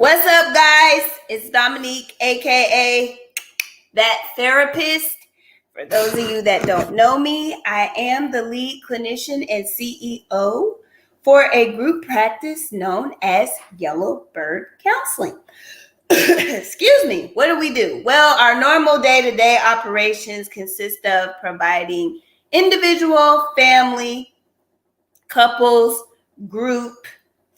What's up, guys? It's Dominique, aka That Therapist. For those of you that don't know me, I am the lead clinician and CEO for a group practice known as Yellow Bird Counseling. Excuse me. What do? Well, our normal day-to-day operations consist of providing individual, family, couples, group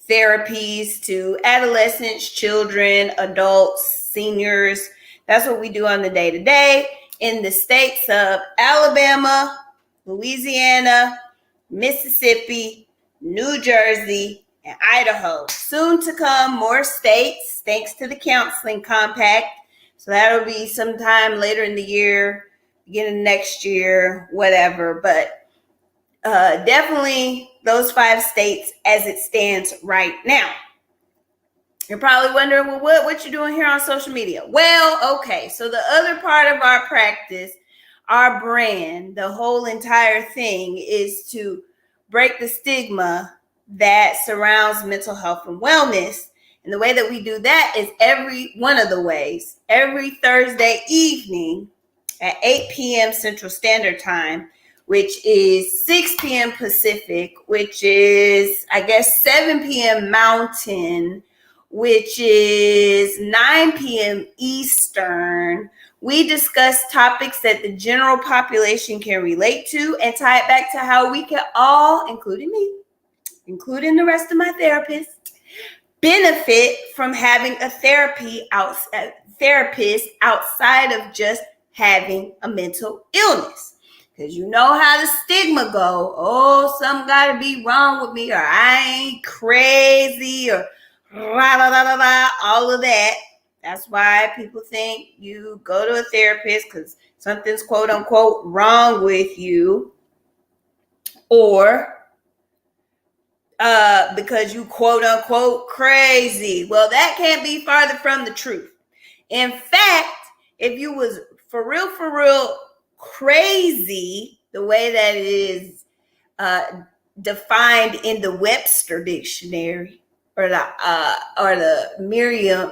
therapies to adolescents, children, adults, seniors. That's what we do on the day-to-day in the states of Alabama, Louisiana, Mississippi, New Jersey, and Idaho. Soon to come, more states, thanks to the counseling compact. So that'll be sometime later in the year, beginning of next year, whatever. But definitely those 5 states as it stands right now. You're probably wondering, well, what you doing here on social media? Well, okay, so the other part of our practice, our brand, the whole entire thing is to break the stigma that surrounds mental health and wellness. And the way that we do that is every Thursday evening at 8 p.m. Central Standard Time, which is 6 p.m. Pacific, which is, I guess, 7 p.m. Mountain, which is 9 p.m. Eastern. We discuss topics that the general population can relate to and tie it back to how we can all, including me, including the rest of my therapists, benefit from having a therapist outside of just having a mental illness. Because you know how the stigma go. Oh, something got to be wrong with me, or I ain't crazy, or all of that. That's why people think you go to a therapist because something's quote unquote wrong with you, or because you quote unquote crazy. Well, that can't be farther from the truth. In fact, if you was for real crazy, the way that it is defined in the Webster dictionary, or the Merriam,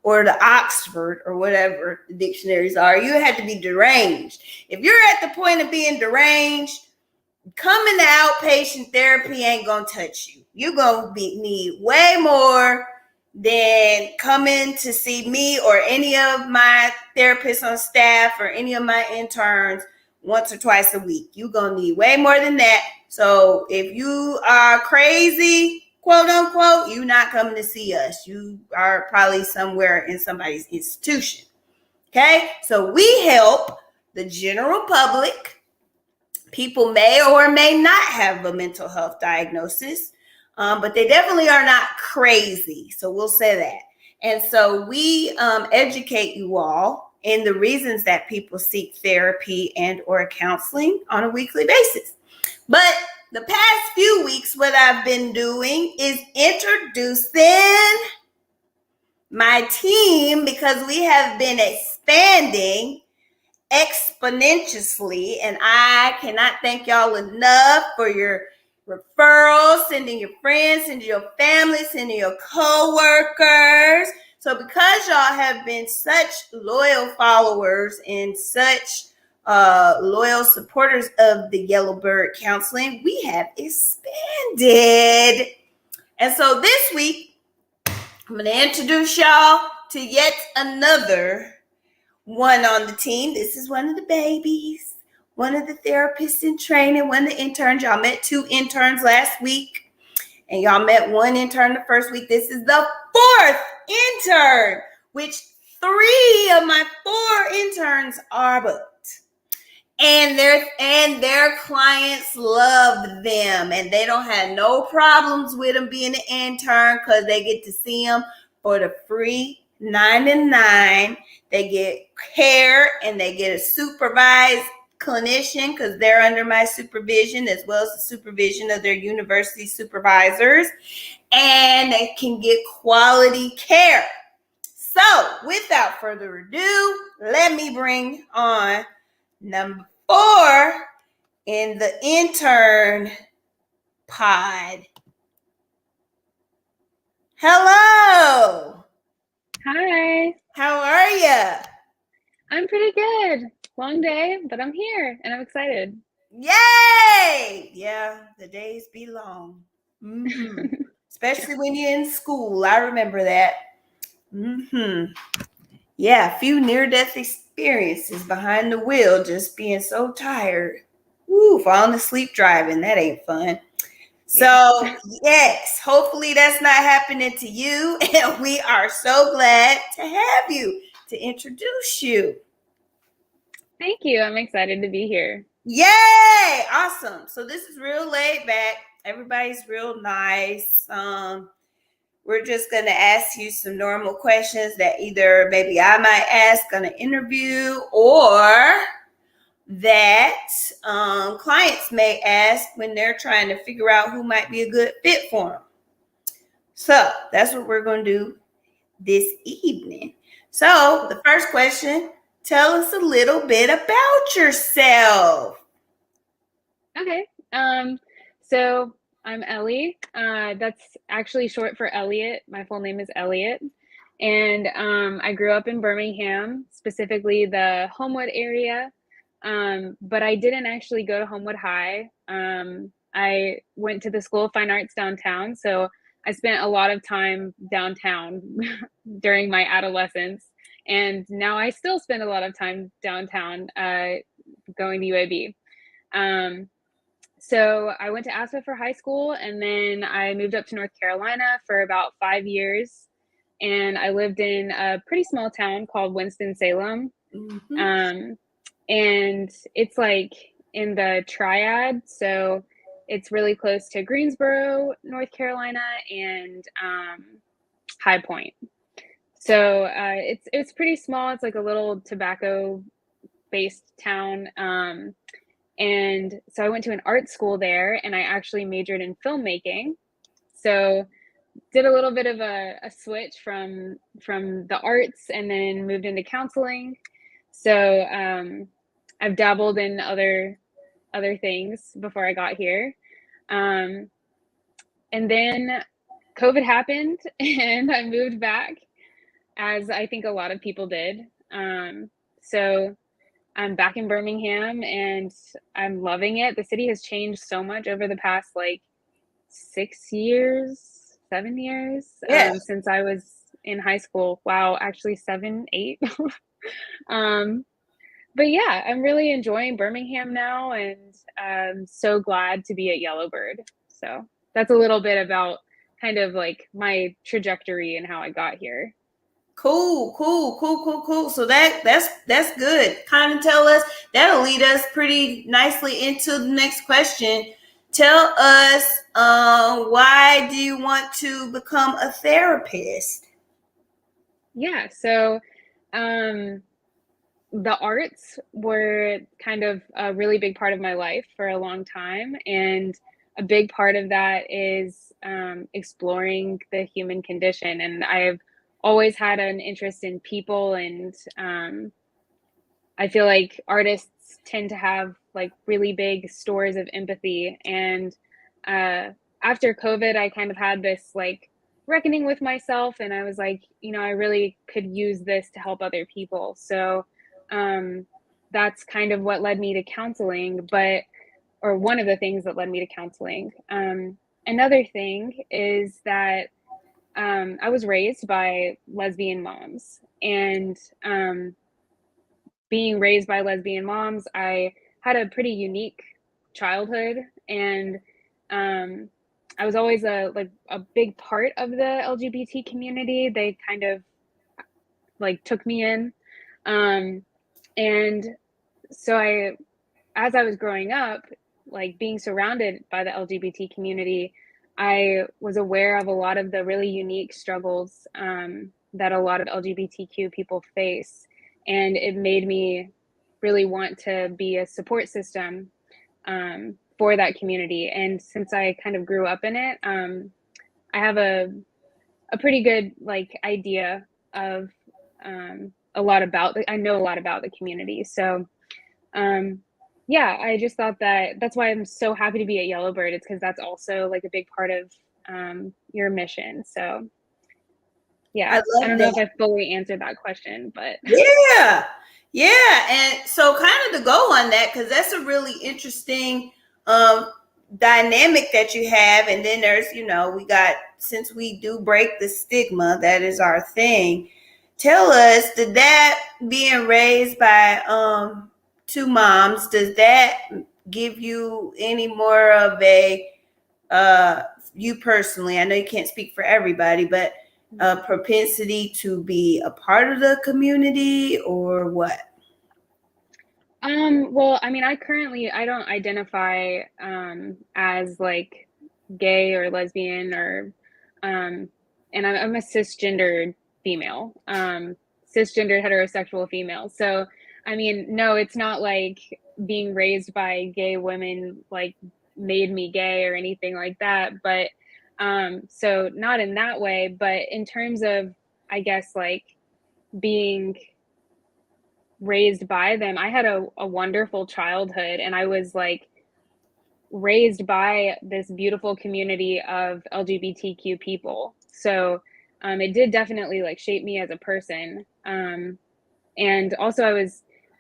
or the Oxford, or whatever the dictionaries are, you had to be deranged. If you're at the point of being deranged, coming to outpatient therapy ain't gonna touch you. You're gonna need way more than coming to see me or any of my therapists on staff or any of my interns once or twice a week. You're going to need way more than that. So if you are crazy, quote unquote, you're not coming to see us. You are probably somewhere in somebody's institution. Okay? So we help the general public. People may or may not have a mental health diagnosis, but they definitely are not crazy. So we'll say that. And so we educate you all in the reasons that people seek therapy and or counseling on a weekly basis. But the past few weeks, what I've been doing is introducing my team, because we have been expanding exponentially, and I cannot thank y'all enough for your referrals, sending your friends, sending your family, sending your co-workers. So because y'all have been such loyal followers and such loyal supporters of the Yellow Bird Counseling, we have expanded. And so this week, I'm going to introduce y'all to yet another one on the team. This is one of the babies, one of the therapists in training, one of the interns. Y'all met 2 interns last week, and y'all met 1 intern the first week. This is the 4th intern, which 3 of my 4 interns are booked. And their clients love them, and they don't have no problems with them being an intern because they get to see them for the free 9 They get care, and they get a supervised clinician because they're under my supervision, as well as the supervision of their university supervisors, and they can get quality care. So without further ado, let me bring on number 4 in the intern pod. Hello. Hi, How are you? I'm pretty good. Long day, but I'm here and I'm excited. Yay! Yeah, the days be long. Especially when you're in school. I remember that. Mm-hmm. Yeah, a few near-death experiences behind the wheel, just being so tired. Woo, falling asleep driving. That ain't fun. Yeah. So, yes, hopefully that's not happening to you. And we are so glad to have you to introduce you. Thank you. I'm excited to be here. Yay! Awesome. So this is real laid back. Everybody's real nice. We're just gonna ask you some normal questions that either maybe I might ask on an interview or that clients may ask when they're trying to figure out who might be a good fit for them. So that's what we're gonna do this evening. So the first question, tell us a little bit about yourself. Okay. So I'm Ellie. That's actually short for Elliot. My full name is Elliot. And I grew up in Birmingham, specifically the Homewood area. But I didn't actually go to Homewood High. I went to the School of Fine Arts downtown. So I spent a lot of time downtown during my adolescence. And now I still spend a lot of time downtown going to UAB. Um, so I went to ASPA for high school, and then I moved up to North Carolina for about 5 years. And I lived in a pretty small town called Winston-Salem. Mm-hmm. Um, and it's like in the triad. So it's really close to Greensboro, North Carolina, and High Point. So it's pretty small. It's like a little tobacco based town. And so I went to an art school there, and I actually majored in filmmaking. So did a little bit of a switch from the arts, and then moved into counseling. So I've dabbled in other things before I got here. Um, and then COVID happened, and I moved back, as I think a lot of people did. So I'm back in Birmingham, and I'm loving it. The city has changed so much over the past like 6 years, 7 years, Yeah. since I was in high school. Wow, actually 7, 8. um, but yeah, I'm really enjoying Birmingham now, and I'm so glad to be at Yellowbird. So that's a little bit about kind of like my trajectory and how I got here. Cool. So that's good. Kind of tell us that'll lead us pretty nicely into the next question. Tell us why do you want to become a therapist? Yeah, so the arts were kind of a really big part of my life for a long time. And a big part of that is exploring the human condition. And I've always had an interest in people. And I feel like artists tend to have like really big stores of empathy. And uh, after COVID, I kind of had this like reckoning with myself. And I was like, I really could use this to help other people. So um, that's kind of what led me to counseling, or one of the things that led me to counseling. Another thing is that I was raised by lesbian moms, and being raised by lesbian moms, I had a pretty unique childhood, and um, I was always a big part of the LGBT community. They kind of like took me in, um, and so as I was growing up, like being surrounded by the LGBT community, I was aware of a lot of the really unique struggles that a lot of LGBTQ people face. And it made me really want to be a support system for that community. And since I kind of grew up in it, I have a pretty good like idea of I know a lot about the community. So um, yeah, I just thought that's why I'm so happy to be at Yellowbird. It's because that's also like a big part of your mission. So Yeah. I I love don't know that. if I fully answered that question, but Yeah. Yeah. And so kind of to go on that, because that's a really interesting um dynamic that you have. And then there's, we got, since we do break the stigma, that is our thing. Tell us, did that being raised by two moms, does that give you any more of a uh you personally, I know you can't speak for everybody, but a propensity to be a part of the community or what? well, I mean, I don't identify as like gay or lesbian or and I'm a cisgendered female, cisgendered heterosexual female. So, I mean, no, it's not like being raised by gay women like made me gay or anything like that. But so not in that way, but in terms of, I guess, like being raised by them. I had a wonderful childhood, and I was like raised by this beautiful community of LGBTQ people. So it did definitely like shape me as a person. And also,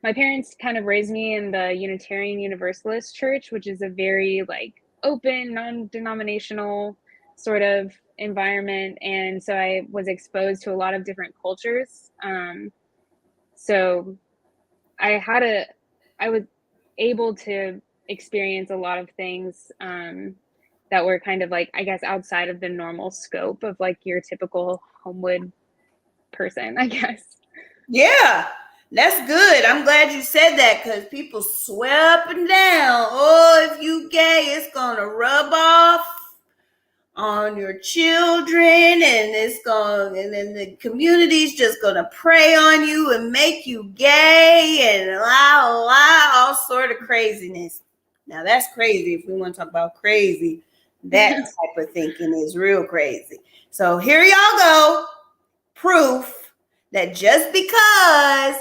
my parents kind of raised me in the Unitarian Universalist Church, which is a very like open, non denominational sort of environment. And so I was exposed to a lot of different cultures. So I had a, I was able to experience a lot of things that were kind of like, I guess, outside of the normal scope of like your typical Homewood person, I guess. Yeah, that's good. I'm glad you said that, because people swear up and down, oh, if you gay, it's gonna rub off on your children, and it's going, and then the community's just gonna prey on you and make you gay and all sort of craziness. Now that's crazy. If we want to talk about crazy, that type of thinking is real crazy. So here y'all go, proof that just because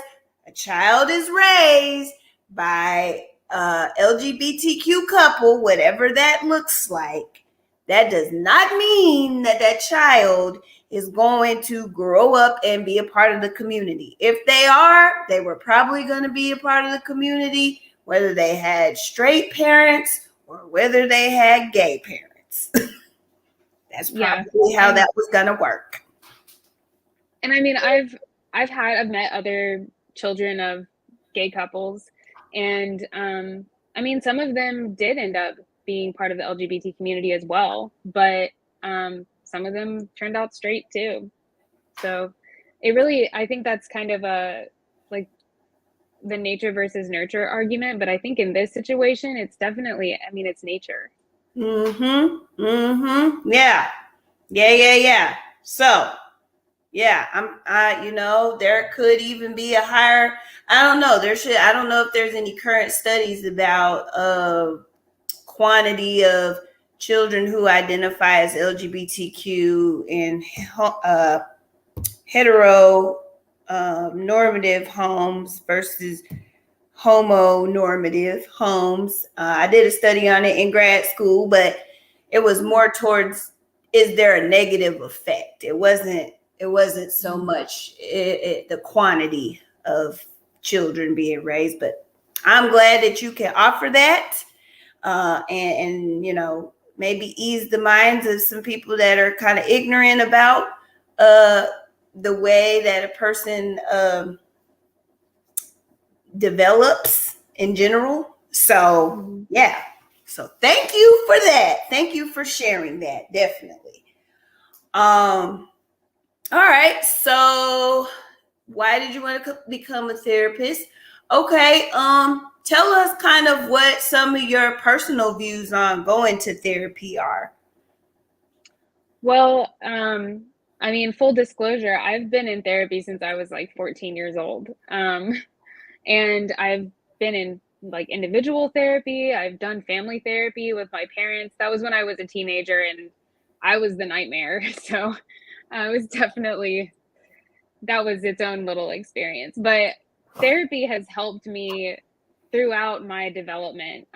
a child is raised by a LGBTQ couple, whatever that looks like, that does not mean that that child is going to grow up and be a part of the community. If they are, they were probably going to be a part of the community, whether they had straight parents or whether they had gay parents. That's Yeah. probably how that was going to work. And I mean, I've met other children of gay couples, and I mean, some of them did end up being part of the LGBT community as well, but some of them turned out straight too. So it really, I think that's kind of a like the nature versus nurture argument, but I think in this situation, it's definitely, I mean, it's nature. Mm-hmm. Mm-hmm. Yeah. Yeah. So, yeah, there could even be a higher, I don't know. I don't know if there's any current studies about quantity of children who identify as LGBTQ in hetero normative homes versus homonormative homes. I did a study on it in grad school, but it was more towards, is there a negative effect? It wasn't so much the quantity of children being raised, but I'm glad that you can offer that, and maybe ease the minds of some people that are kind of ignorant about uh, the way that a person develops in general. So, Mm-hmm. yeah. So, thank you for that. Thank you for sharing that. Definitely. All right. So, why did you want to become a therapist? Okay. Tell us kind of what some of your personal views on going to therapy are. Well, I mean, full disclosure, I've been in therapy since I was like 14 years old. And I've been in like individual therapy. I've done family therapy with my parents. That was when I was a teenager and I was the nightmare. So it was definitely, that was its own little experience. But therapy has helped me throughout my development.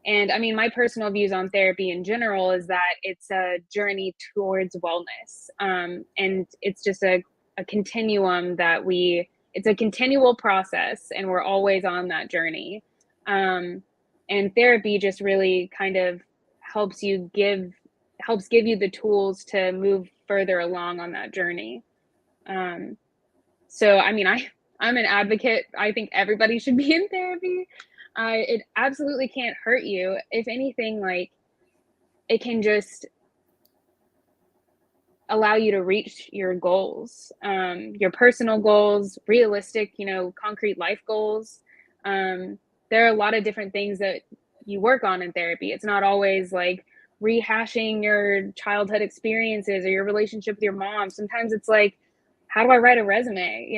And I mean, my personal views on therapy in general is that it's a journey towards wellness. And it's just a continuum it's a continual process, and we're always on that journey. Um, and therapy just really kind of helps give you the tools to move further along on that journey. Um, so I mean, I'm an advocate. I think everybody should be in therapy. It absolutely can't hurt you. If anything, like, it can just allow you to reach your goals, your personal goals, realistic, concrete life goals. There are a lot of different things that you work on in therapy. It's not always like rehashing your childhood experiences or your relationship with your mom. Sometimes it's like, how do I write a resume?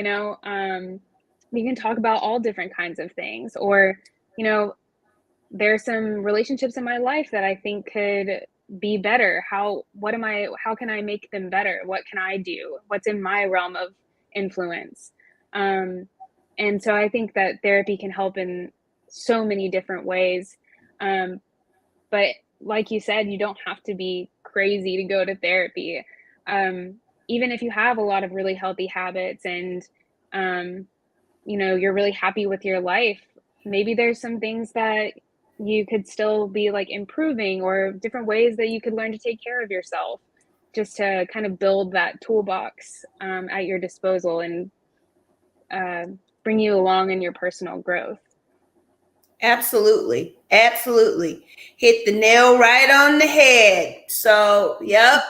We can talk about all different kinds of things. Or, you know, there's some relationships in my life that I think could be better. How can I make them better? What can I do? What's in my realm of influence? Um, and so I think that therapy can help in so many different ways. Um, but like you said, you don't have to be crazy to go to therapy. Um, Even if you have a lot of really healthy habits and, um, you're really happy with your life, maybe there's some things that you could still be like improving, or different ways that you could learn to take care of yourself, just to kind of build that toolbox at your disposal, and uh, bring you along in your personal growth. Absolutely. Absolutely. Hit the nail right on the head. So, yep.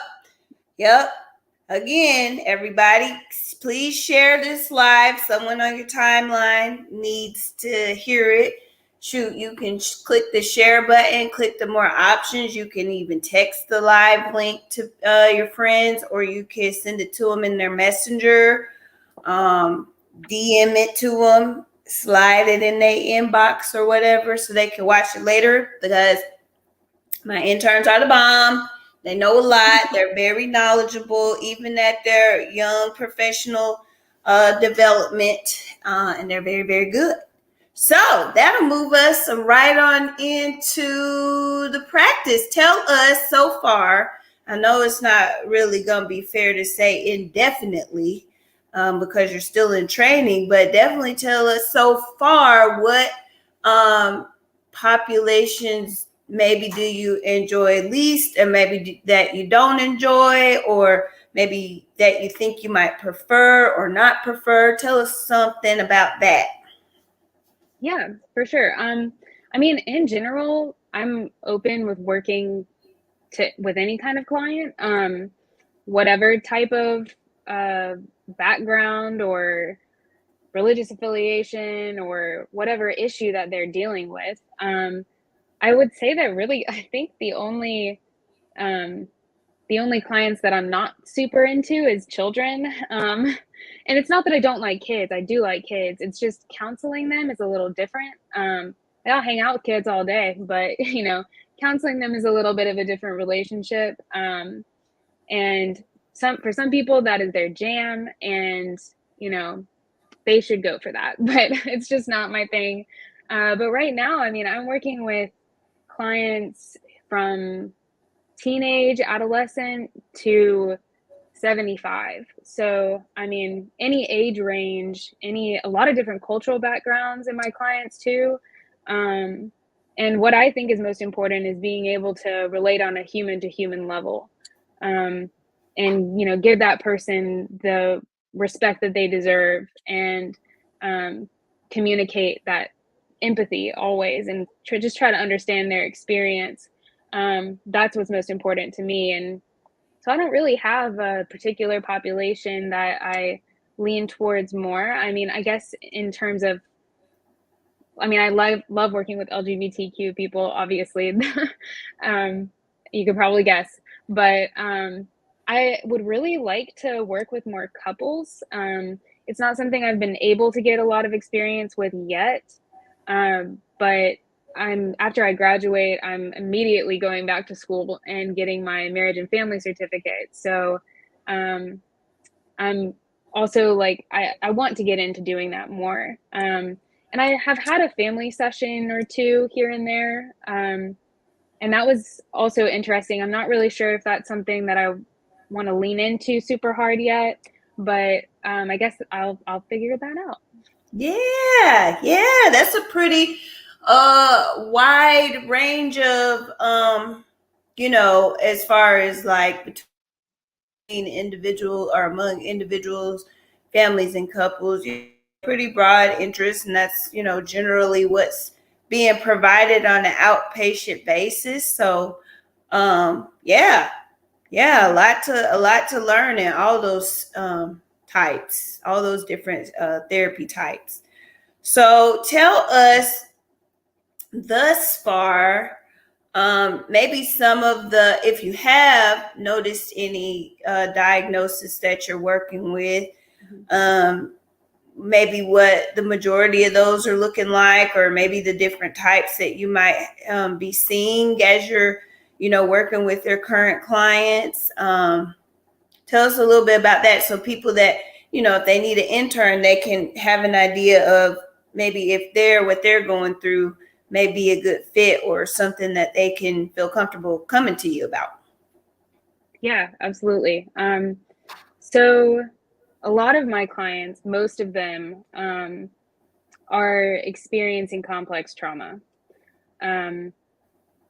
Yep. Again, everybody, please share this live. Someone on your timeline needs to hear it. Shoot, you can click the share button, click the more options. You can even text the live link to your friends, or you can send it to them in their messenger, DM it to them, slide it in their inbox or whatever, so they can watch it later, because my interns are the bomb. They know a lot. They're very knowledgeable, even at their young professional development, and they're very, very good. So that'll move us right on into the practice. Tell us so far. I know it's not really going to be fair to say indefinitely, because you're still in training, but definitely tell us so far what populations maybe do you enjoy least, and maybe that you don't enjoy, or maybe that you think you might prefer or not prefer. Tell us something about that. Yeah, for sure. I mean, in general, I'm open with working with any kind of client, whatever type of background or religious affiliation or whatever issue that they're dealing with. I would say that really, I think um, the only clients that I'm not super into is children. And it's not that I don't like kids. I do like kids. It's just counseling them is a little different. I'll hang out with kids all day, but counseling them is a little bit of a different relationship. And for some people that is their jam, and they should go for that. But it's just not my thing. But right now, I mean, I'm working with clients from teenage, adolescent to 75. So, I mean, any age range, a lot of different cultural backgrounds in my clients too. Um, and what I think is most important is being able to relate on a human to human level. Um, and, give that person the respect that they deserve, and communicate that empathy always, and just try to understand their experience. That's what's most important to me. And so I don't really have a particular population that I lean towards more. I mean, I guess in terms of, I mean, I love working with LGBTQ people, obviously. um, you could probably guess, but I would really like to work with more couples. It's not something I've been able to get a lot of experience with yet, but after I graduate, I'm immediately going back to school and getting my marriage and family certificate. So um, I'm also like, I want to get into doing that more. And I have had a family session or two here and there. And that was also interesting. I'm not really sure if that's something that I want to lean into super hard yet, but I guess I'll figure that out. Yeah, that's a pretty wide range of as far as like between individual or among individuals, families and couples, pretty broad interest, and that's generally what's being provided on an outpatient basis. So yeah, a lot to learn in all those types, all those different therapy types. So tell us thus far, maybe some of the, if you have noticed any diagnosis that you're working with, um, maybe what the majority of those are looking like, or maybe the different types that you might be seeing as you're, working with your current clients. Tell us a little bit about that, so people that, if they need an intern, they can have an idea of maybe if what they're going through may be a good fit or something that they can feel comfortable coming to you about. Yeah, absolutely. So a lot of my clients, most of them, are experiencing complex trauma,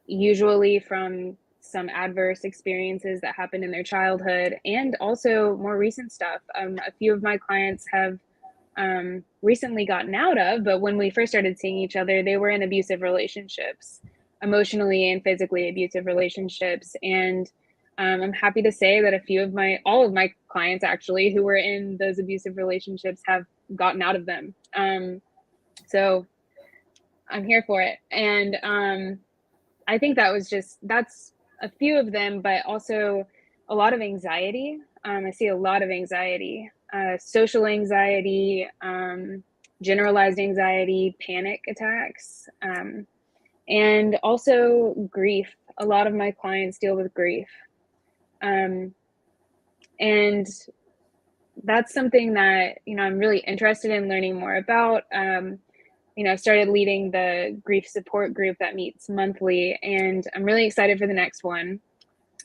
usually from some adverse experiences that happened in their childhood and also more recent stuff. A few of my clients have recently gotten out of, but when we first started seeing each other, they were in abusive relationships, emotionally and physically abusive relationships. And I'm happy to say that all of my clients actually who were in those abusive relationships have gotten out of them. So I'm here for it. And I think that's a few of them, but also a lot of anxiety. I see a lot of anxiety, social anxiety, generalized anxiety, panic attacks, and also grief. A lot of my clients deal with grief. And that's something that, I'm really interested in learning more about. I've started leading the grief support group that meets monthly, and I'm really excited for the next one,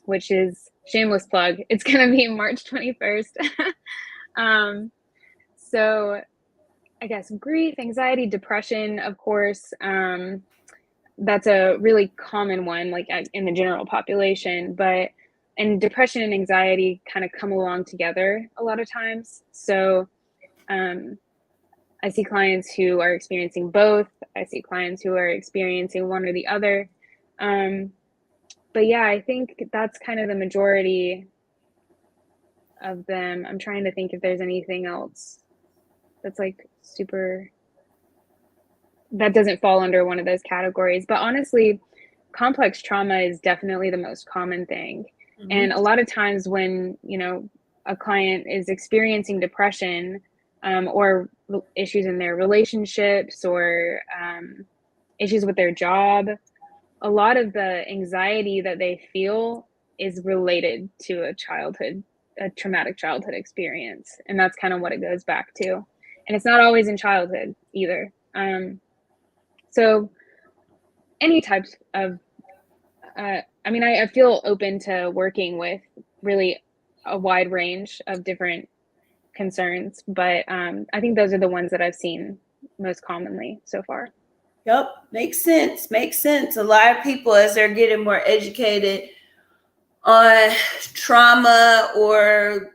which is shameless plug. It's going to be March 21st. So I guess grief, anxiety, depression, of course, that's a really common one, like in the general population, and depression and anxiety kind of come along together a lot of times. So, I see clients who are experiencing both. I see clients who are experiencing one or the other. But yeah, I think that's kind of the majority of them. I'm trying to think if there's anything else that's like that doesn't fall under one of those categories. But honestly, complex trauma is definitely the most common thing. Mm-hmm. And a lot of times when, a client is experiencing depression, or issues in their relationships, or issues with their job, a lot of the anxiety that they feel is related to a traumatic childhood experience. And that's kind of what it goes back to. And it's not always in childhood either. So any types of, I feel open to working with really a wide range of different concerns, but I think those are the ones that I've seen most commonly so far. Yep, makes sense. A lot of people, as they're getting more educated on trauma, or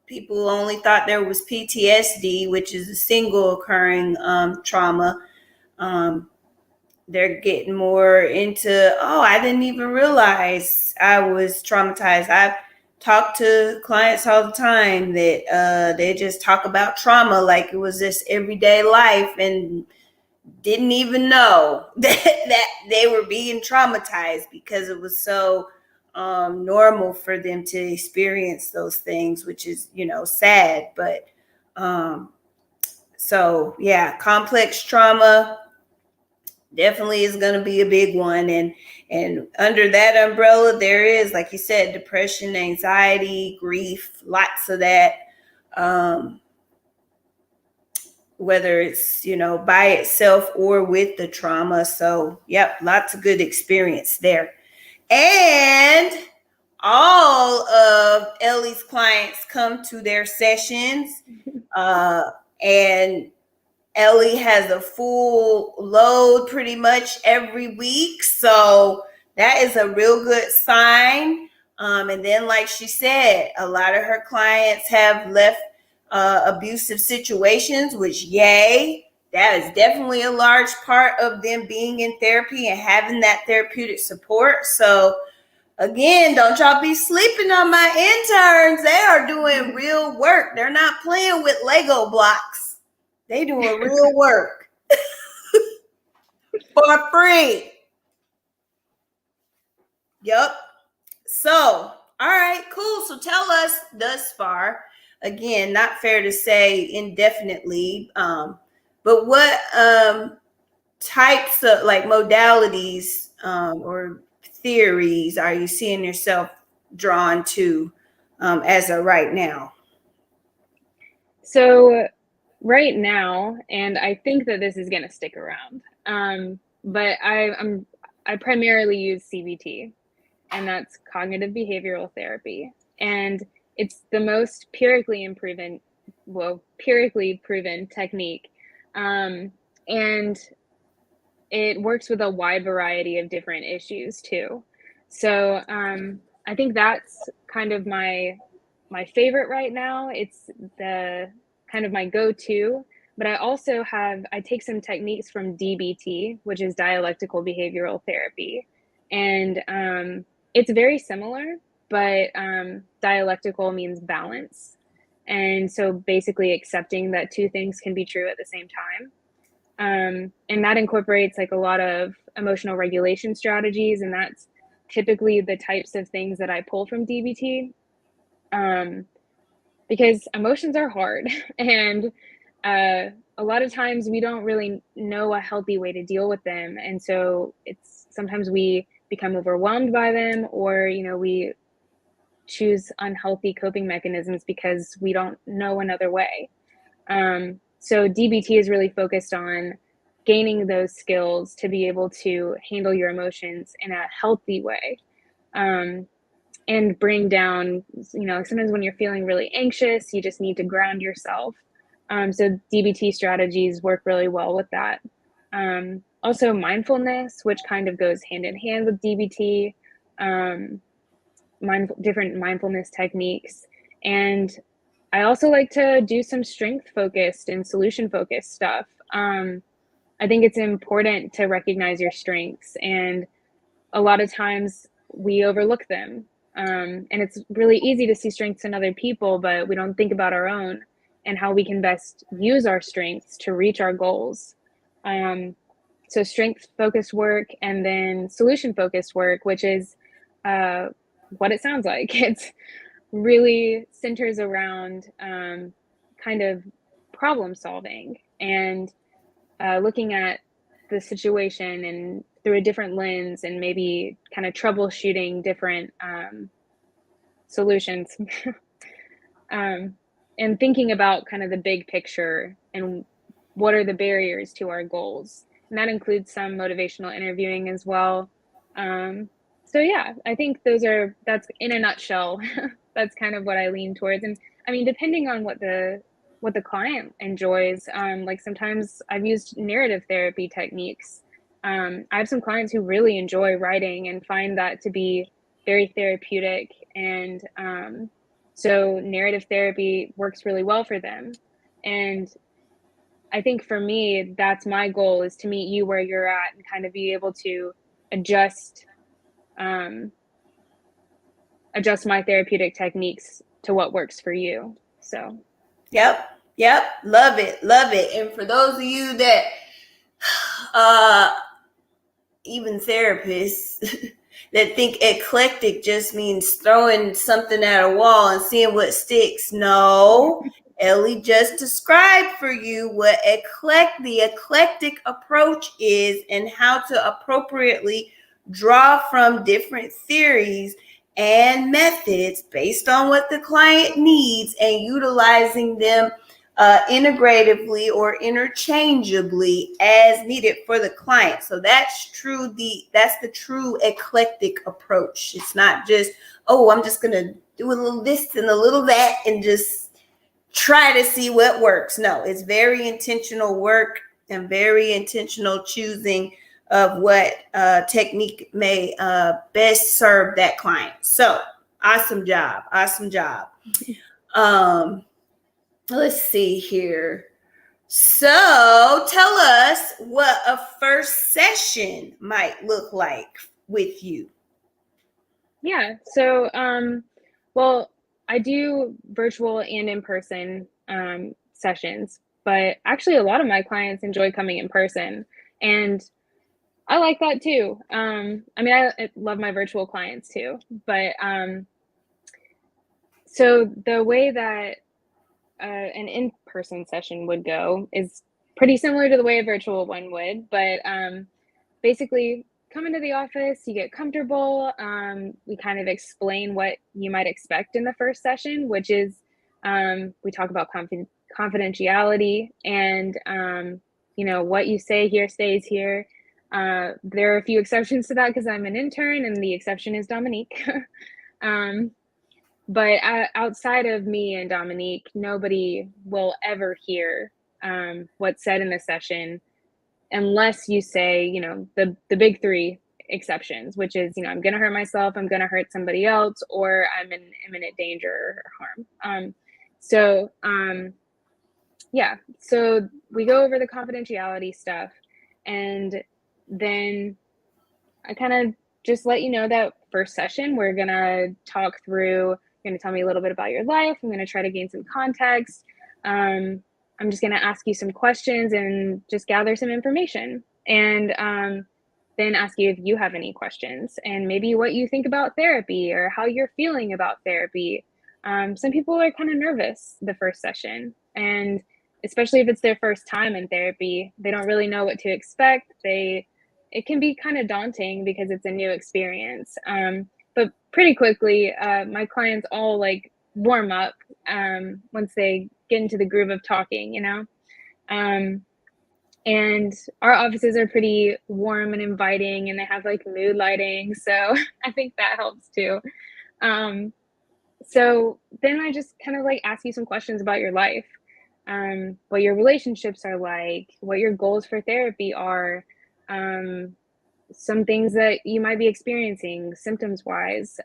people only thought there was PTSD, which is a single occurring trauma. They're getting more into, I didn't even realize I was traumatized. I've talked to clients all the time that they just talk about trauma like it was this everyday life, and didn't even know that they were being traumatized because it was so normal for them to experience those things, which is sad. But so yeah, complex trauma definitely is going to be a big one, and under that umbrella there is, like you said, depression, anxiety, grief, lots of that. whether it's, by itself or with the trauma. So, yep, lots of good experience there. And all of Ellie's clients come to their sessions, and Ellie has a full load pretty much every week. So that is a real good sign. And then, like she said, a lot of her clients have left abusive situations, which, yay, that is definitely a large part of them being in therapy and having that therapeutic support. So, again, don't y'all be sleeping on my interns. They are doing real work. They're not playing with Lego blocks. They doing real work for free. Yep. So, all right, cool. So tell us thus far, again, not fair to say indefinitely, but what types of like modalities or theories are you seeing yourself drawn to as of right now? So right now, and I think that this is going to stick around, but I primarily use CBT, and that's cognitive behavioral therapy, and it's the most empirically proven technique, and it works with a wide variety of different issues too. So I think that's kind of my favorite right now. It's the kind of my go-to, but I take some techniques from DBT, which is dialectical behavioral therapy, and it's very similar, but dialectical means balance, and so basically accepting that two things can be true at the same time. And that incorporates like a lot of emotional regulation strategies, and that's typically the types of things that I pull from DBT, because emotions are hard, and a lot of times we don't really know a healthy way to deal with them, and so sometimes we become overwhelmed by them, or we choose unhealthy coping mechanisms because we don't know another way. So DBT is really focused on gaining those skills to be able to handle your emotions in a healthy way, and bring down, sometimes when you're feeling really anxious, you just need to ground yourself. So DBT strategies work really well with that. Also mindfulness, which kind of goes hand in hand with DBT, different mindfulness techniques. And I also like to do some strength focused and solution focused stuff. I think it's important to recognize your strengths, and a lot of times we overlook them. And it's really easy to see strengths in other people, but we don't think about our own and how we can best use our strengths to reach our goals. So strength focused work, and then solution focused work, which is what it sounds like. It's really centers around kind of problem solving and looking at the situation and through a different lens, and maybe kind of troubleshooting different solutions, and thinking about kind of the big picture and what are the barriers to our goals. And that includes some motivational interviewing as well. So yeah, I think that's in a nutshell. That's kind of what I lean towards. And I mean, depending on what the client enjoys, like sometimes I've used narrative therapy techniques. I have some clients who really enjoy writing and find that to be very therapeutic, and so narrative therapy works really well for them. And I think for me, that's my goal, is to meet you where you're at and kind of be able to adjust my therapeutic techniques to what works for you. So Yep. Love it. And for those of you that even therapists that think eclectic just means throwing something at a wall and seeing what sticks, no. Ellie just described for you what the eclectic approach is, and how to appropriately draw from different theories and methods based on what the client needs, and utilizing them integratively or interchangeably as needed for the client. So that's the true eclectic approach. It's not just, oh, I'm just gonna do a little this and a little that and just try to see what works. No, it's very intentional work and very intentional choosing of what technique may best serve that client. So awesome job. Let's see here. So tell us what a first session might look like with you. Yeah. So, well, I do virtual and in-person sessions, but actually a lot of my clients enjoy coming in person, and I like that too. I mean, I love my virtual clients too, but so the way that an in-person session would go is pretty similar to the way a virtual one would, but basically come into the office, you get comfortable. We kind of explain what you might expect in the first session, which is we talk about confidentiality and what you say here stays here. There are a few exceptions to that because I'm an intern, and the exception is Dominique. But outside of me and Dominique, nobody will ever hear what's said in the session unless you say, the big three exceptions, which is, I'm going to hurt myself, I'm going to hurt somebody else, or I'm in imminent danger or harm. Yeah, so we go over the confidentiality stuff, and then I kind of just let you know that first session, we're going to talk through, you're going to tell me a little bit about your life. I'm going to try to gain some context. I'm just going to ask you some questions and just gather some information. And then ask you if you have any questions and maybe what you think about therapy or how you're feeling about therapy. Some people are kind of nervous the first session, and especially if it's their first time in therapy, they don't really know what to expect. It can be kind of daunting because it's a new experience. But pretty quickly, my clients all warm up once they get into the groove of talking, and our offices are pretty warm and inviting, and they have mood lighting. So I think that helps too. So then I just kind of ask you some questions about your life, what your relationships are like, what your goals for therapy are, some things that you might be experiencing symptoms wise,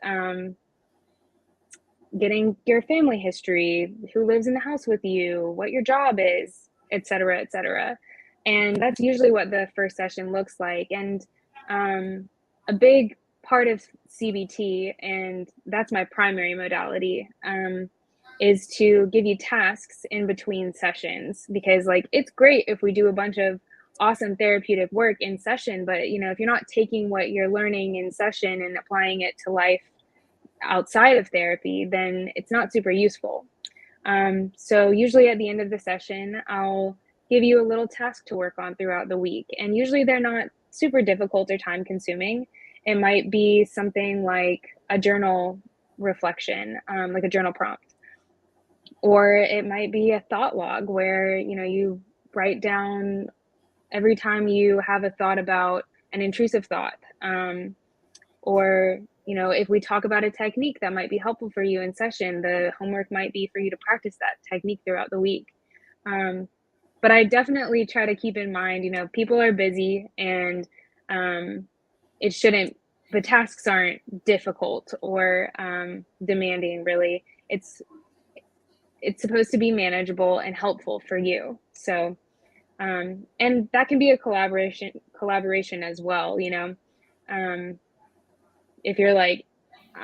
getting your family history, who lives in the house with you, what your job is, et cetera, et cetera. And that's usually what the first session looks like. And a big part of CBT, and that's my primary modality, is to give you tasks in between sessions, because it's great if we do a bunch of awesome therapeutic work in session, but if you're not taking what you're learning in session and applying it to life outside of therapy, then it's not super useful. So usually at the end of the session, I'll give you a little task to work on throughout the week, and usually they're not super difficult or time consuming. It might be something like a journal reflection, like a journal prompt, or it might be a thought log where you write down every time you have a thought about an intrusive thought, or if we talk about a technique that might be helpful for you in session, the homework might be for you to practice that technique throughout the week. But I definitely try to keep in mind, people are busy, and the tasks aren't difficult or demanding, really. It's supposed to be manageable and helpful for you. So, and that can be a collaboration as well. If you're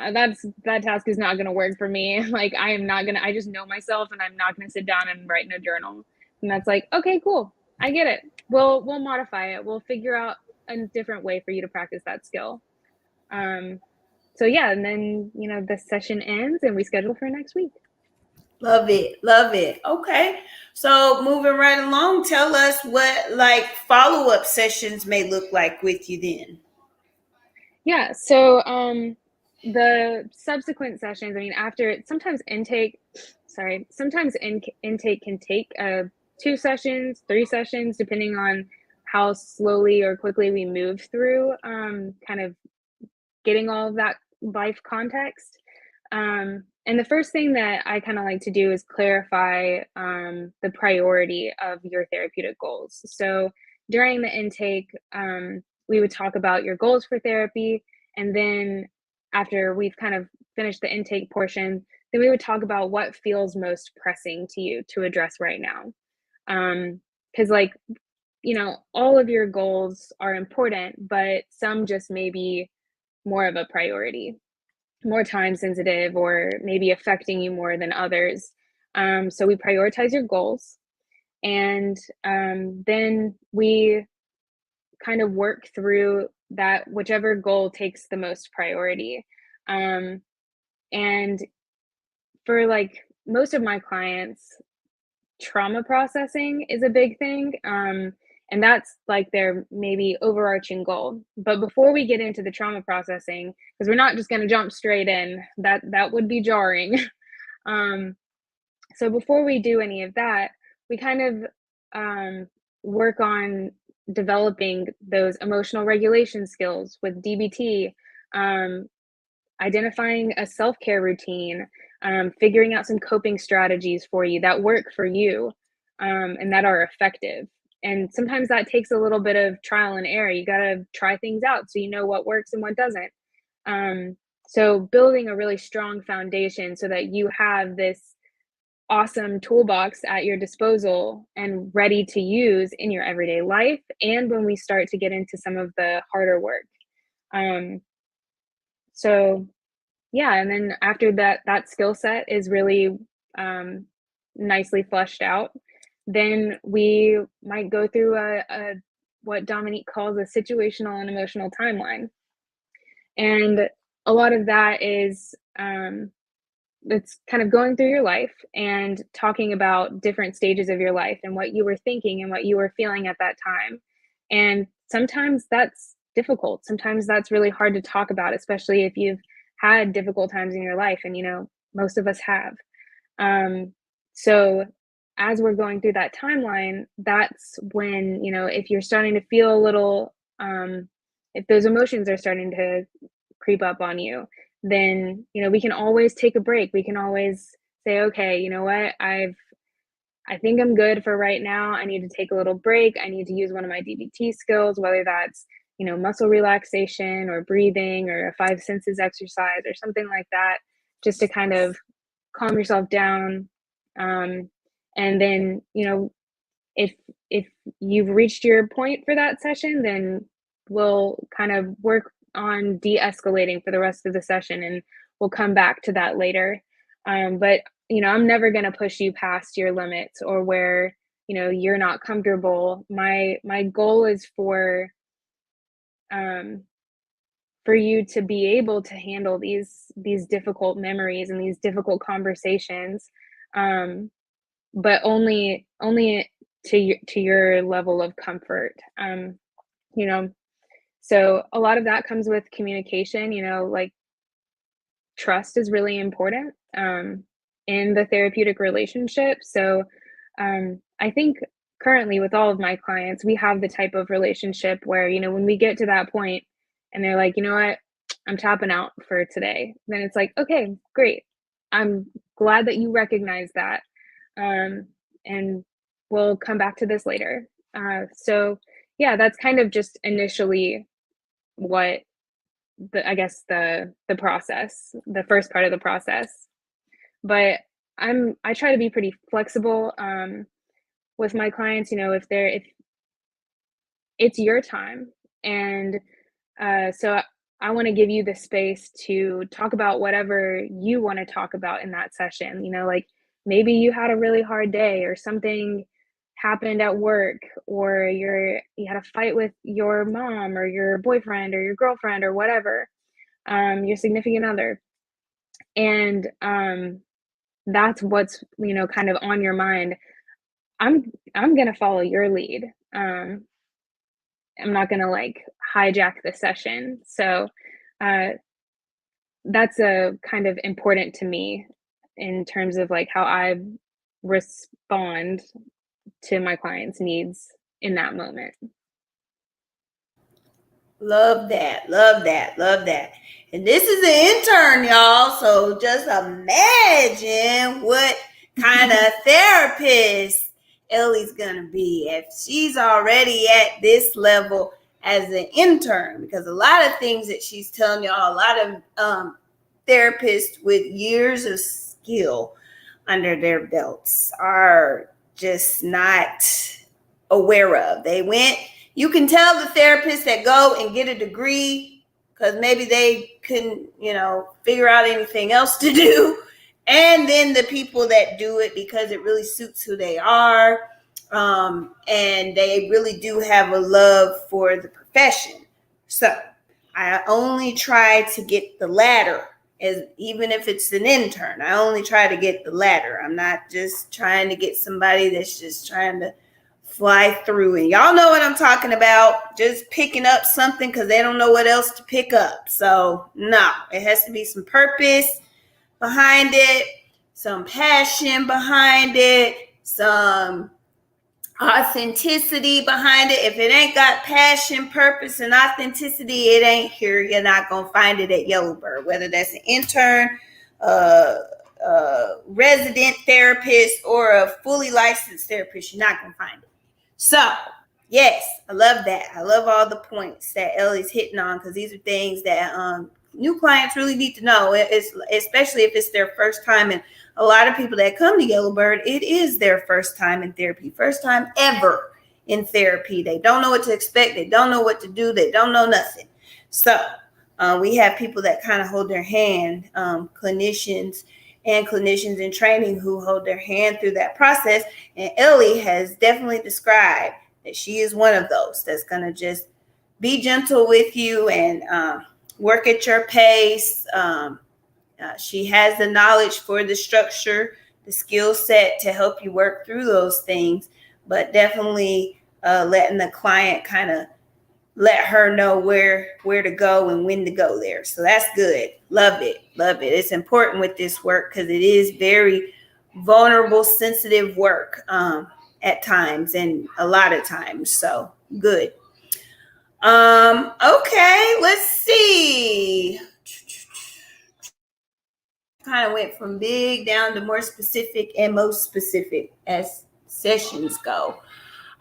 that task is not going to work for me. I just know myself, and I'm not going to sit down and write in a journal. And that's okay, cool. I get it. We'll modify it. We'll figure out a different way for you to practice that skill. So yeah, and then, the session ends and we schedule for next week. Love it. Okay. So moving right along, tell us what follow-up sessions may look like with you then. Yeah. So, the subsequent sessions, I mean, after sometimes intake can take 2 sessions, 3 sessions, depending on how slowly or quickly we move through kind of getting all of that life context. And the first thing that I kind of like to do is clarify the priority of your therapeutic goals. So during the intake, we would talk about your goals for therapy. And then after we've kind of finished the intake portion, then we would talk about what feels most pressing to you to address right now. Because, like, all of your goals are important, but some just may be more of a priority, more time sensitive, or maybe affecting you more than others. So we prioritize your goals, and then we kind of work through that, whichever goal takes the most priority. Um, and for like most of my clients, trauma processing is a big thing. And that's like their maybe overarching goal. But before we get into the trauma processing, because we're not just going to jump straight in, that would be jarring. um, so before we do any of that, we kind of work on developing those emotional regulation skills with DBT, um, identifying a self-care routine, figuring out some coping strategies for you that work for you, and that are effective. And sometimes that takes a little bit of trial and error. You got to try things out so you know what works and what doesn't. Um, so building a really strong foundation so that you have this awesome toolbox at your disposal and ready to use in your everyday life and when we start to get into some of the harder work. Um, so yeah, and then after that skill set is really um, nicely fleshed out, then we might go through a what Dominique calls a situational and emotional timeline. And a lot of that is it's kind of going through your life and talking about different stages of your life and what you were thinking and what you were feeling at that time. And sometimes that's difficult. Sometimes that's really hard to talk about, especially if you've had difficult times in your life. And, most of us have. Um, so as we're going through that timeline, that's when, if you're starting to feel a little, if those emotions are starting to creep up on you, then we can always take a break. We can always say, okay, you know what, I think I'm good for right now. I need to take a little break. I need to use one of my DBT skills, whether that's muscle relaxation or breathing or a five senses exercise or something like that, just to kind of calm yourself down. And then if you've reached your point for that session, then we'll kind of work on de-escalating for the rest of the session, and we'll come back to that later. But I'm never going to push you past your limits or where you're not comfortable. My goal is um, for you to be able to handle these difficult memories and these difficult conversations, but only to your level of comfort. You know, so a lot of that comes with communication. Like, trust is really important in the therapeutic relationship. So I think currently with all of my clients, we have the type of relationship where, when we get to that point and they're like, you know what, I'm tapping out for today, then it's like, okay, great. I'm glad that you recognize that. And we'll come back to this later. So yeah, that's kind of just initially what I guess the process, the first part of the process. But I try to be pretty flexible with my clients. If it's your time, and so I want to give you the space to talk about whatever you want to talk about in that session. Like, maybe you had a really hard day or something happened at work, or you had a fight with your mom or your boyfriend or your girlfriend or whatever, your significant other. And that's what's kind of on your mind. I'm gonna follow your lead. I'm not gonna like hijack the session. So that's a kind of important to me in terms of like how I respond to my clients' needs in that moment. Love that. Love that. Love that. And this is an intern, y'all. So just imagine what kind of therapist Ellie's going to be if she's already at this level as an intern. Because a lot of things that she's telling y'all, a lot of therapists with years of skill under their belts are just not aware of. They went, you can tell the therapists that go and get a degree because maybe they couldn't, figure out anything else to do. And then the people that do it because it really suits who they are. And they really do have a love for the profession. So I only try to get the latter, as even if it's an intern. I only try to get the latter. I'm not just trying to get somebody that's just trying to fly through. And y'all know what I'm talking about, just picking up something because they don't know what else to pick up. So no, it has to be some purpose behind it, some passion behind it, some authenticity behind it. If it ain't got passion, purpose, and authenticity, it ain't here. You're not going to find it at Yellowbird, whether that's an intern, resident therapist, or a fully licensed therapist. You're not going to find it. So, yes, I love that. I love all the points that Ellie's hitting on because these are things that new clients really need to know, especially if it's their first time. And a lot of people that come to Yellowbird, it is their first time in therapy, first time ever in therapy. They don't know what to expect. They don't know what to do. They don't know nothing. So we have people that kind of hold their hand, clinicians in training who hold their hand through that process. And Ellie has definitely described that she is one of those that's going to just be gentle with you and work at your pace. She has the knowledge for the structure, the skill set to help you work through those things, but definitely letting the client kind of let her know where to go and when to go there. So that's good. Love it. Love it. It's important with this work because it is very vulnerable, sensitive work at times and a lot of times. So good. Okay, let's see. Kind of went from big down to more specific and most specific as sessions go.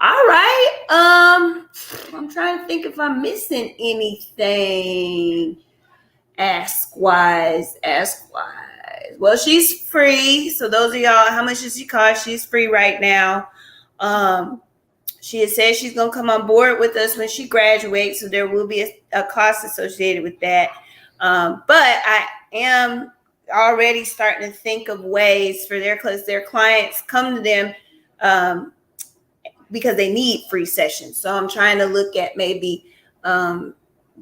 All right. I'm trying to think if I'm missing anything. Ask wise. Well, she's free. So those of y'all, how much does she cost? She's free right now. She has said she's gonna come on board with us when she graduates, so there will be a cost associated with that. But I am already starting to think of ways for their clients come to them because they need free sessions. So I'm trying to look at maybe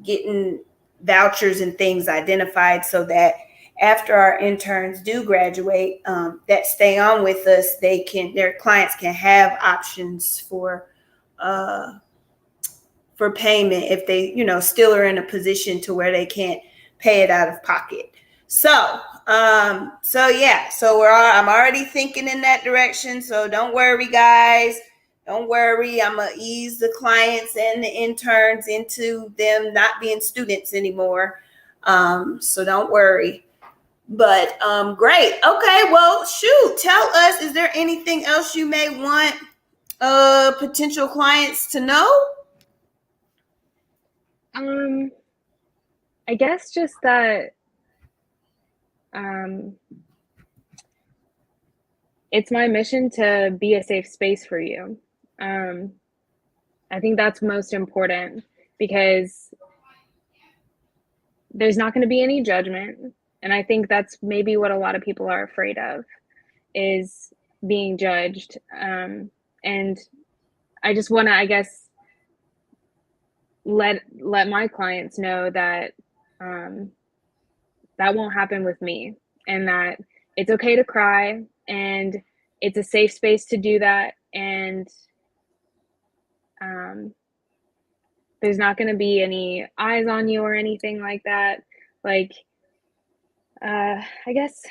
getting vouchers and things identified so that after our interns do graduate, that stay on with us, their clients can have options for payment if they, still are in a position to where they can't pay it out of pocket. So I'm already thinking in that direction. So don't worry, guys. Don't worry. I'm going to ease the clients and the interns into them not being students anymore. So don't worry. But great. Okay, well, shoot. Tell us, is there anything else you may want potential clients to know? I guess just that it's my mission to be a safe space for you. I think that's most important because there's not going to be any judgment. And I think that's maybe what a lot of people are afraid of, is being judged. And I just want to, I guess, let my clients know that that won't happen with me, and that it's okay to cry, and it's a safe space to do that. And there's not going to be any eyes on you or anything like that. Like, I guess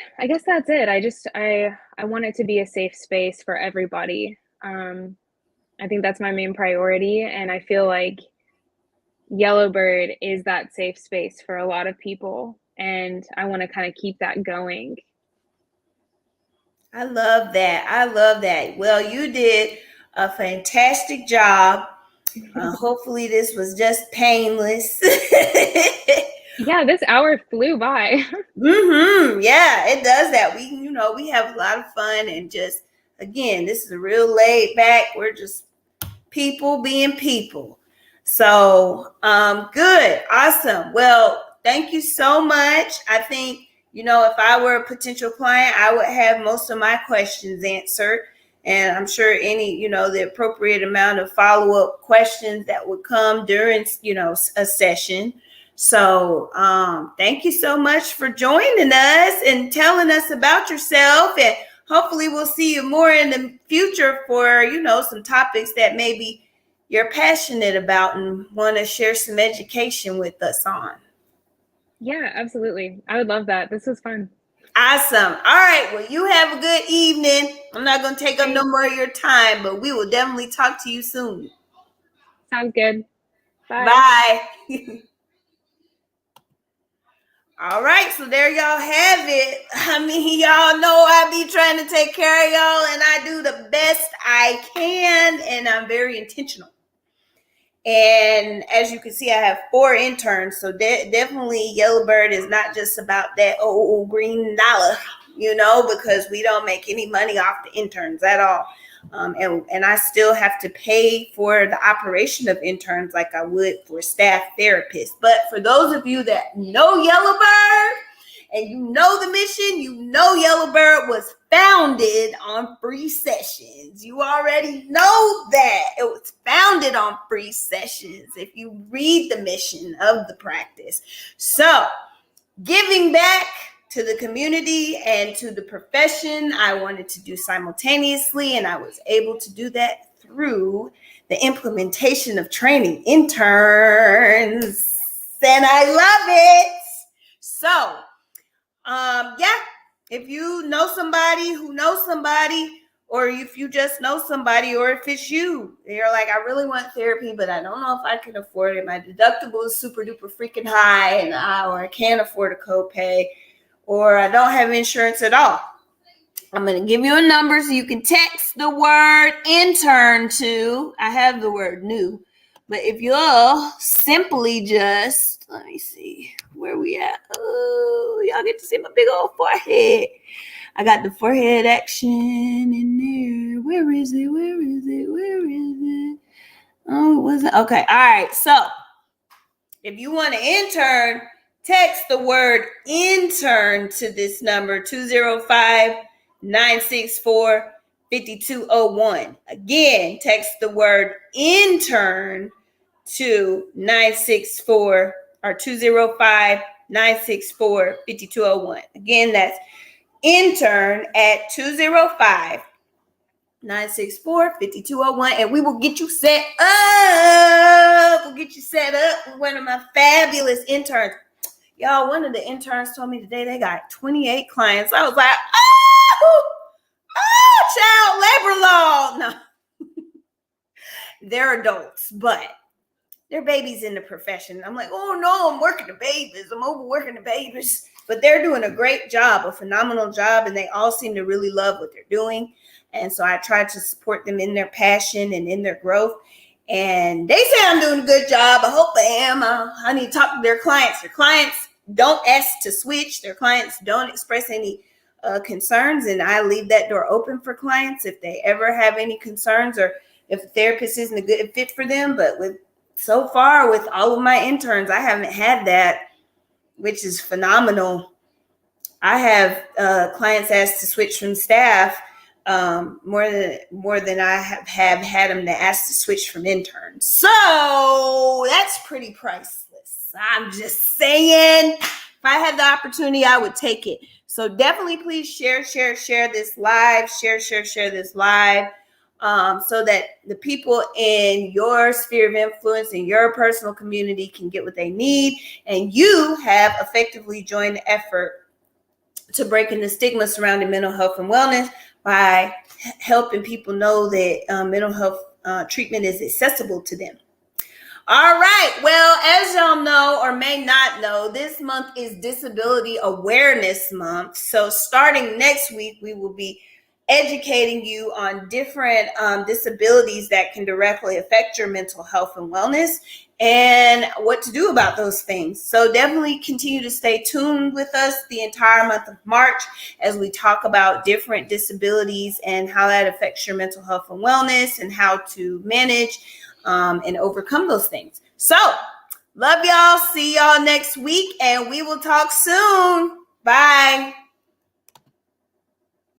that's it. I want it to be a safe space for everybody. I think that's my main priority, and I feel like Yellowbird is that safe space for a lot of people, and I want to kind of keep that going. I love that. I love that. Well, you did a fantastic job. Hopefully, this was just painless. Yeah, this hour flew by. Yeah, it does that. We have a lot of fun and just again, this is a real laid back. We're just people being people. So, good, awesome. Well, thank you so much. I think, if I were a potential client, I would have most of my questions answered. And I'm sure the appropriate amount of follow up questions that would come during, a session. So, thank you so much for joining us and telling us about yourself. And hopefully, we'll see you more in the future for, some topics that maybe you're passionate about and want to share some education with us on. Yeah, absolutely. I would love that. This was fun. Awesome. All right. Well, you have a good evening. I'm not going to take up no Thanks. more of your time, but we will definitely talk to you soon. Sounds good. Bye. Bye. All right, so there y'all have it. I mean, y'all know I be trying to take care of y'all, and I do the best I can, and I'm very intentional. And as you can see, I have 4 interns. So definitely Yellowbird is not just about that green dollar, because we don't make any money off the interns at all. And I still have to pay for the operation of interns like I would for staff therapists. But for those of you that know Yellowbird, and you know the mission, Yellowbird was founded on free sessions. You already know that. It was founded on free sessions if you read the mission of the practice. So, giving back to the community and to the profession, I wanted to do simultaneously, and I was able to do that through the implementation of training interns. And I love it. So, if you know somebody who knows somebody, or if you just know somebody, or if it's you're like, I really want therapy, but I don't know if I can afford it. My deductible is super duper freaking high, or I can't afford a copay, or I don't have insurance at all. I'm going to give you a number so you can text the word intern to, I have the word new, but if you'll simply just, let me see where we at. Oh, y'all get to see my big old forehead. I got the forehead action in there. Where is it? Oh, it wasn't. Okay. All right. So if you want to intern, text the word intern to this number, 205-964-5201. Again, text the word intern to 964 or 205-964-5201. Again, that's intern at 205-964-5201, and we will get you set up. We'll get you set up with one of my fabulous interns. Y'all, one of the interns told me today they got 28 clients. I was like, child labor law. No, they're adults, but they're babies in the profession. I'm like, oh no, I'm working the babies. I'm overworking the babies. But they're doing a great job, a phenomenal job, and they all seem to really love what they're doing. And so I try to support them in their passion and in their growth. And they say I'm doing a good job. I hope I am. I need to talk to their clients. Their clients don't ask to switch. Their clients don't express any concerns. And I leave that door open for clients if they ever have any concerns or if a therapist isn't a good fit for them. But so far with all of my interns, I haven't had that, which is phenomenal. I have clients asked to switch from staff more than I have had them to ask to switch from interns. So that's pretty priceless. I'm just saying, if I had the opportunity, I would take it. So definitely please share this live, share this live. So that the people in your sphere of influence, in your personal community can get what they need, and you have effectively joined the effort to breaking the stigma surrounding mental health and wellness by helping people know that mental health treatment is accessible to them. All right. Well, as y'all know or may not know, this month is Disability Awareness Month. So starting next week, we will be educating you on different disabilities that can directly affect your mental health and wellness and what to do about those things. So definitely continue to stay tuned with us the entire month of March as we talk about different disabilities and how that affects your mental health and wellness and how to manage and overcome those things. So, love y'all. See y'all next week, and we will talk soon. Bye.